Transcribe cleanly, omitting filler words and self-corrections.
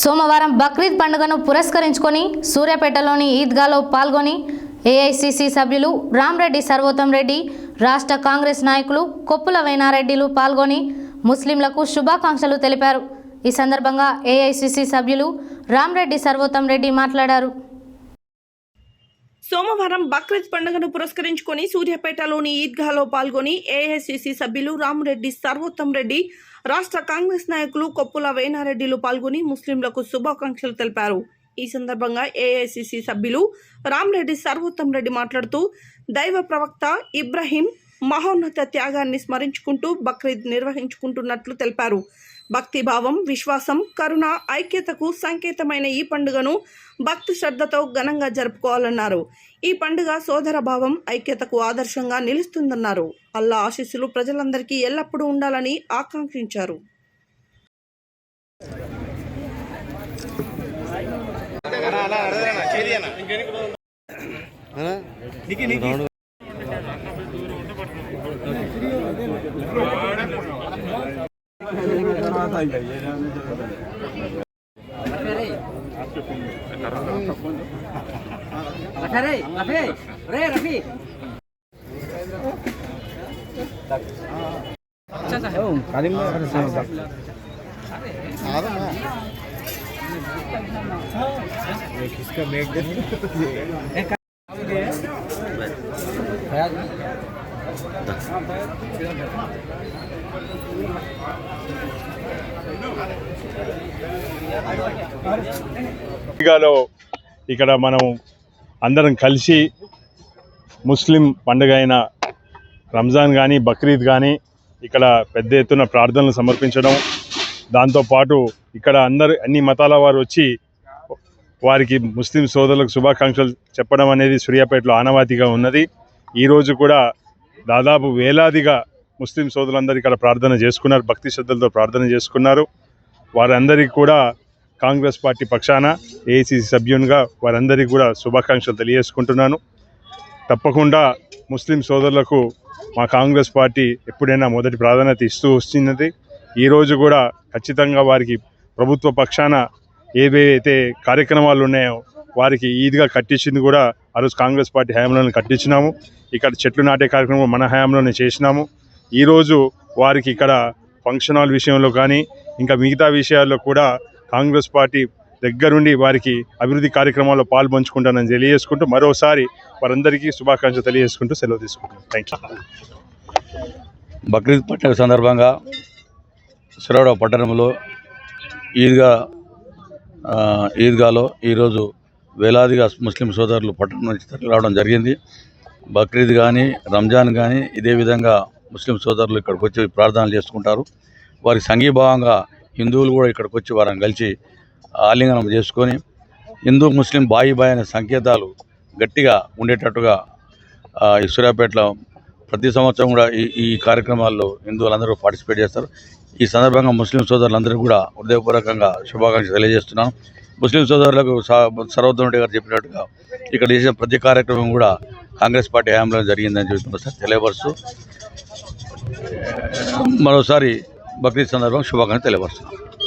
సోమవారం బక్రీద్ పండుగను పురస్కరించుకొని సూర్యాపేటలోని ఈద్గాలో పాల్గొని ఏఐసిసి సభ్యులు రామరెడ్డి సర్వోత్తం రెడ్డి, రాష్ట్ర కాంగ్రెస్ నాయకులు కొప్పుల వేనారెడ్డిలు పాల్గొని ముస్లింలకు శుభాకాంక్షలు తెలిపారు. ఈ సందర్భంగా ఏఐసిసి సభ్యులు రామరెడ్డి సర్వోత్తం రెడ్డి మాట్లాడారు. సోమవారం బక్రీద్ పండుగను పురస్కరించుకొని సూర్యాపేటలోని ఈద్గాలో పాల్గొని ఏఐసిసి సభ్యులు రామరెడ్డి సర్వోత్తం రెడ్డి, రాష్ట్ర కాంగ్రెస్ నాయకులు కొప్పుల వేనారెడ్డిలు పాల్గొని ముస్లింలకు శుభాకాంక్షలు తెలిపారు. ఈ సందర్భంగా ఏఐసిసి సభ్యులు రామరెడ్డి సర్వోత్తం రెడ్డి మాట్లాడుతూ దైవ ప్రవక్త ఇబ్రహీం మహోన్నత త్యాగాన్ని స్మరించుకుంటూ బక్రీద్ నిర్వహించుకుంటున్నట్లు తెలిపారు. భక్తిభావం, విశ్వాసం, కరుణ, ఐక్యతకు సంకేతమైన ఈ పండుగను భక్తి శ్రద్ధతో ఘనంగా జరుపుకోవాలన్నారు. ఈ పండుగ సోదర భావం, ఐక్యతకు ఆదర్శంగా నిలుస్తుందన్నారు. అల్లా ఆశీస్సులు ప్రజలందరికీ ఎల్లప్పుడూ ఉండాలని ఆకాంక్షించారు. किसका मेक ఇక్కడ మనం అందరం కలిసి ముస్లిం పండుగ అయిన రంజాన్ కానీ బక్రీద్ కానీ ఇక్కడ పెద్ద ఎత్తున ప్రార్థనలు సమర్పించడం, దాంతోపాటు ఇక్కడ అన్ని మతాల వారు వచ్చి వారికి ముస్లిం సోదరులకు శుభాకాంక్షలు చెప్పడం అనేది సూర్యాపేటలో ఆనవాతిగా ఉన్నది. ఈరోజు కూడా దాదాపు వేలాదిగా ముస్లిం సోదరులందరూ ఇక్కడ ప్రార్థన చేసుకున్నారు, భక్తి శ్రద్ధలతో ప్రార్థన చేసుకున్నారు. వారందరికీ కూడా కాంగ్రెస్ పార్టీ పక్షాన ఏఐసిసి సభ్యునిగా వారందరికీ కూడా శుభాకాంక్షలు తెలియజేసుకుంటున్నాను. తప్పకుండా ముస్లిం సోదరులకు మా కాంగ్రెస్ పార్టీ ఎప్పుడైనా మొదటి ప్రాధాన్యత ఇస్తూ వస్తున్నది. ఈరోజు కూడా ఖచ్చితంగా వారికి ప్రభుత్వ పక్షాన ఏవైతే కార్యక్రమాలు ఉన్నాయో వారికి ఈద్గా కట్టించింది కూడా ఆ రోజు కాంగ్రెస్ పార్టీ హయాంలోనే కట్టించినాము. ఇక్కడ చెట్లు నాటే కార్యక్రమం మన హయాంలోనే చేసినాము. ఈరోజు వారికి ఇక్కడ ఫంక్షన్ హాల్ విషయంలో కానీ ఇంకా మిగతా విషయాల్లో కూడా కాంగ్రెస్ పార్టీ దగ్గరుండి వారికి అభివృద్ధి కార్యక్రమాల్లో పాల్పంచుకుంటానని తెలియజేసుకుంటూ మరోసారి వారందరికీ శుభాకాంక్షలు తెలియజేసుకుంటూ సెలవు తీసుకుంటాను. Thank you. బక్రీద్ పండుగ సందర్భంగా సూర్యాపేట పట్టణంలో ఈద్గాలో ఈరోజు వేలాదిగా ముస్లిం సోదరులు పట్టణం నుంచి తరలి రావడం జరిగింది. బక్రీద్ కానీ రంజాన్ కానీ ఇదే విధంగా ముస్లిం సోదరులు ఇక్కడికి వచ్చి ప్రార్థనలు చేసుకుంటారు. వారికి సంఘీభావంగా హిందువులు కూడా ఇక్కడికి వచ్చి వారిని కలిసి ఆలింగనం చేసుకొని హిందూ ముస్లిం బాయి అనే సంకేతాలు గట్టిగా ఉండేటట్టుగా ఈ సూర్యాపేటలో ప్రతి సంవత్సరం కూడా ఈ కార్యక్రమాల్లో హిందువులందరూ పార్టిసిపేట్ చేస్తారు. ఈ సందర్భంగా ముస్లిం సోదరులందరూ కూడా హృదయపూర్వకంగా శుభాకాంక్షలు తెలియజేస్తున్నాను. ముస్లిం సోదరులకు సర్వోత్తం రెడ్డి గారు చెప్పినట్టుగా ఇక్కడ చేసిన ప్రతి కార్యక్రమం కూడా కాంగ్రెస్ పార్టీ హయాంలో జరిగిందని చెప్పి తెలియపరుస్తూ మరోసారి బక్రీద్ సందర్భంగా శుభాకాంక్షలు తెలియపరుస్తున్నాను.